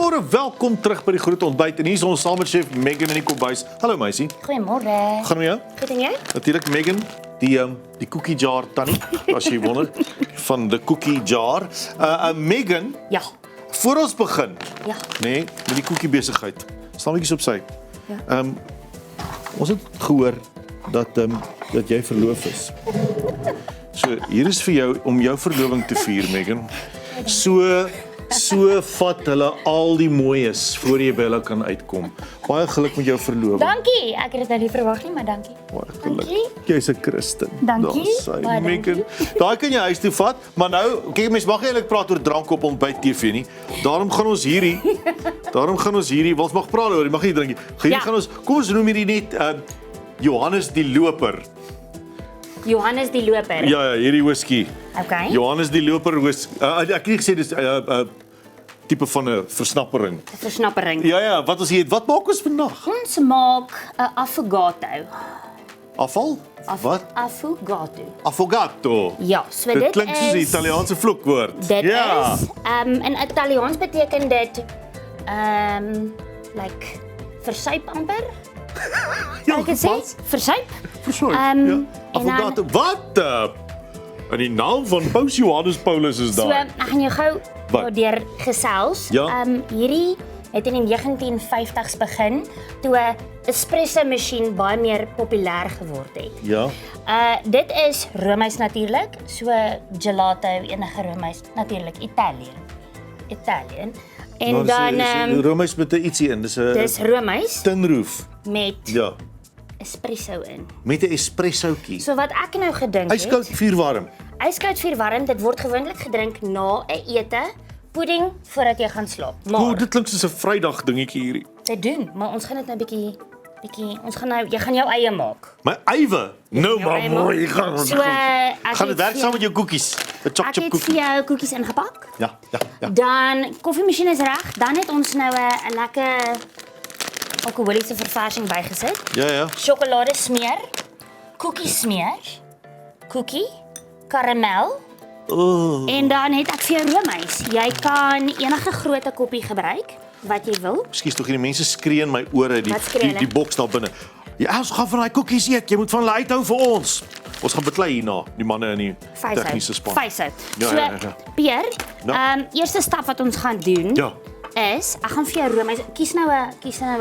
Goeiemôre, welkom terug by die groot ontbyt. En hier is ons saam met chef Megan in die kombuis. Hallo meisie. Goeiemôre. Gaan met jou? Goed en jy? Natuurlik Megan, die cookie jar tannie, as jy wonder, van die cookie jar. Megan, Ja. voor ons begin, Ja. nee, met die koekie besigheid. Staan bietjie op sy. Ja. Ons het gehoor dat jy verloof is. So, hier is vir jou om jou verloving te vier, Megan. So vat hulle al die mooies voor jy by hulle kan uitkom. Baie geluk met jou verloving. Dankie. Ek het dit nou nie verwag nie, maar dankie. Baie geluk. Dankie. Jy's 'n Christen. Dankie. Daar sy, Baie Megan. Daai kan jy huis toe vat, maar nou, kyk mens mag nie eintlik praat oor drank op ontbyt TV nie. Daarom gaan ons hierdie, ons mag praat oor, jy mag nie drink nie. Hierdie Ja. gaan ons, kom ons noem hierdie net Johannes die Loper. Johannes die Loper. Ja, hierdie whisky. Okay. Johannes die Loper whisky. Ek het nie gesê dis tipe van 'n versnappering. Versnappering. Ja, wat ons eet. Wat maak ons vandag? Ons maak 'n affogato. Afval? Wat? Affogato. Affogato. Ja, so Dit dit klink soos 'n is Italiaanse vloekwoord. Dit ja. is in Italiaans beteken dit like versuip amper. Ja, Ek het sê wat? versuip. Versorg. en Affogato. Wat? In die naam van Paus Johannes Paulus is So, daar. ek gaan jou gou Wat? daardeur gesels. Ja. Hierdie het in die 1950s begin toe 'n espresso masjien baie meer populêr geword het. Ja. Dit is roomys natuurlik, so gelato, enige roomys natuurlik Italian. En dan Romeis met 'n ietsie in. Dis 'n dis roomys tinroof. met Ja. espresso in. Met 'n espressootjie. So wat ek nou gedink het, Yskoud vuurwarm. yskoud vuurwarm, dit word gewoonlik gedrink na 'n ete, pudding voordat jy gaan slaap. Maar Dit klink soos 'n Vrydag dingetjie hierdie. dit doen, maar ons gaan dit nou bietjie ons gaan nou jy gaan jou eie maak. My ywe. Nou Jou maar eie mooi. maak. So ek Gaan dit het werk vir- saam met jou koekies? 'n Ek Chop het vir koekie. jou koekies ingepak. Ja. Dan koffiemasjien is reg. Dan het ons nou 'n lekker alkoholiese verversing bygesit. Ja. Sjokolade smeer, koekie smeer, koekie, karamel. En dan het ek vir jou roomys. Jy kan enige grootte koppie gebruik wat jy wil. Ekskuus tog, hierdie mense skree in my ore Wat skree hulle? die boks daar binne. Ja, ons gaan van daai koekies eet. Jy moet van hulle uithou vir ons. Ons gaan beklei hierna, die manne in die tegniese span. Vyshou. Ja, So, ja. Pier, Ja. eerste stap wat ons gaan doen Ja. is, ek gaan vir jou roomys, kies nou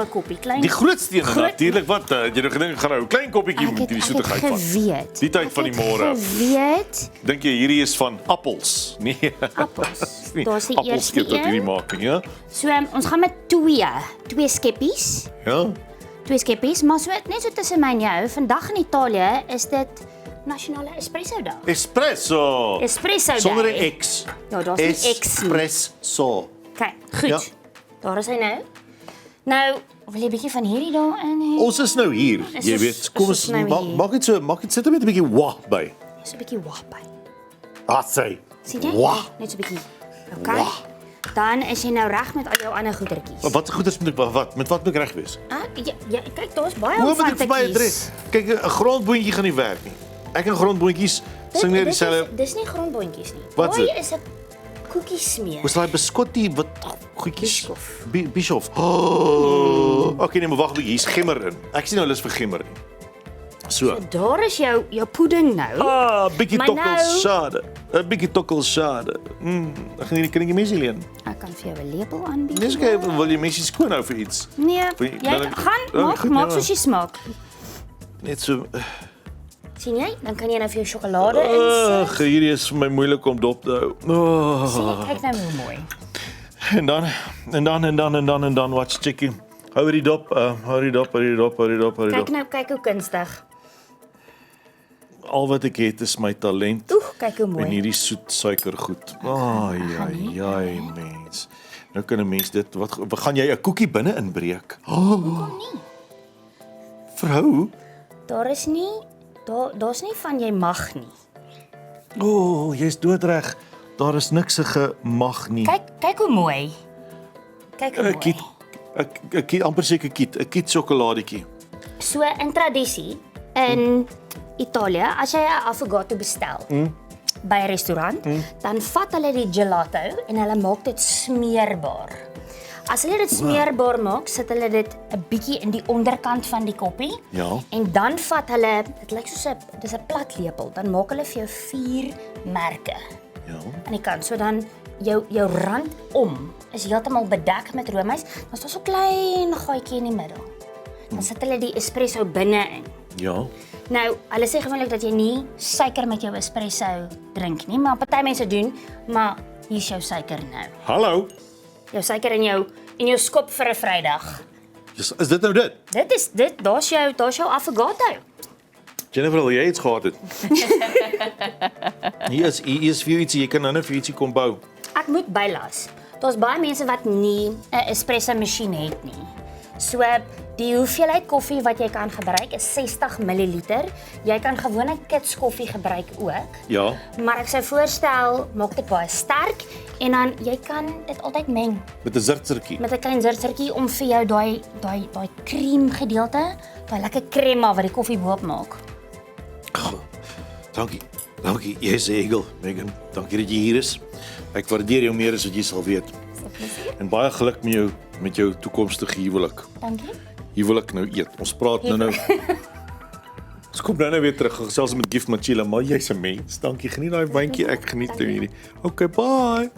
'n koppie, klein. Die grootste een Groot- natuurlik wat jy nou gedink gaan nou 'n klein koppietjie met hierdie soetigheid van. geweet. Die tyd van die môre. Ek het geweet. Dink jy hierdie is van appels? Nee. Appels. Nie Daar's die appels eerste skep wat hierdie een. maak nie, ja? So, ons gaan met twee skeppies. Ja. Twee skeppies, maar so net so tussen my en jou, vandag in Italië is dit Nasionale Espresso Dag. Espresso. Espresso Day. Sonder 'n X. Ja, daar's nie X nie. Espresso. Kyk, goed. Ja. Daar is hy nou. Nou, wil jy 'n bietjie van hierdie daarin hê? Ons is nou hier, Is jy ons- weet. Kom is ons ons nou hier? maak dit sit er met 'n bietjie wah by. So 'n bietjie wap by. Wat sê? Sien jy? Wah. Net so 'n bietjie. Okay. Wah. Dan is jy nou reg met al jou ander goedertjies. Wat goeders moet ek met wat moet ek reg wees? Ja, kyk, daar's baie Hoe om moet van ek te vir my kies. adres? Kyk, 'n grondboontjie gaan nie werk nie. Ek en grondboontjies sing net dieselfde. Dis nie grondboontjies nie. Wat is dit? Daai is 'n koekie smeer. Was daai biskottie wat goedjies Bischoff. Bischoff. Oh. Okay, nee, maar wag 'n bietjie, hier's gemmer in. Ek sien nou lus vir gemmer nie. So. Daar is jou pudding nou. Bietjie Maar tokkel nou- sade. 'n Bietjie tokkel sade. Ek gaan hierdie kindertjie mensie leen. Ek kan vir jou 'n lepel aanbied. Dis okay, wil jy mensie skoon hou vir iets? Nee, Wil jy wil ek- gaan Oh, maak goed, maak ja. soos jy smaak. Net so. Sien jy? Dan kan jy nou vir jou sjokolade insit. Ag, hierdie is vir my moeilik om dop te hou. Sien, kyk nou hoe mooi. En dan watch chickie. Hou die dop, hou die dop. Kyk nou, kyk hoe kunstig. Al wat ek het is my talent Oeg, kyk hoe en mooi. hierdie soet suikergoed. Ai, mens. Nou kan 'n mens dit wat gaan jy 'n koekie binne inbreek? Hoekom nie? Vrou, Daar's nie van jy mag nie. jy's doodreg. Daar is niks se mag nie. Kyk hoe mooi. Kyk hoe 'n mooi. kiet, 'n kiet amper seker kiet, 'n kiet sjokoladetjie. So in tradisie in Italië, as jy 'n affogato bestel, by 'n restaurant, dan vat hulle die gelato en hulle maak dit smeerbaar. As hulle dit smeerbaar maak, sit hulle dit 'n bietjie in die onderkant van die koppie. Ja. En dan vat hulle, dit lyk soos 'n plat lepel, dan maak hulle vir jou 4 merke Ja. aan die kant. So dan jou rand is heeltemal bedek met roomys. Dan is daar so 'n klein gaatjie in die middel. Dan sit hulle die espresso binne in. Ja. Nou, hulle sê gewoonlik dat jy nie suiker met jou espresso drink nie, maar party mense doen, maar hier's jou suiker nou. Hallo. Jou suiker in jou skop vir 'n Vrydag. Is dit nou dit? Daar's jou affogato. Jennifer, wil jy iets gehad het? Hier is vir jou ietsie, jy kan nou net vir ietsie kom bou. Ek moet bylas. Daar's baie mense wat nie 'n espresso masjien het nie. So die hoeveelheid koffie wat jy kan gebruik is 60 ml. Jy kan gewone kits koffie gebruik ook. Ja. Maar ek sou voorstel, maak dit baie sterk en dan jy kan dit altyd meng Met 'n zirtsertjie. met 'n klein zirtsertjie om vir jou daai cream gedeelte, daai lekker crema wat die koffie boop maak. Dankie. Jy is 'n egel, Megan. Dankie dat jy hier is. Ek waardeer jou meer as wat jy sal weet. En baie geluk met jou toekomstige huwelik. Dankie. Huwelik nou eet. Ons praat nou. Ons kom nou weer terug gesels met Gift Machila, maar jy's 'n mens. Dankie. Geniet daai wyntjie. Ek geniet hierdie. Okay, bye.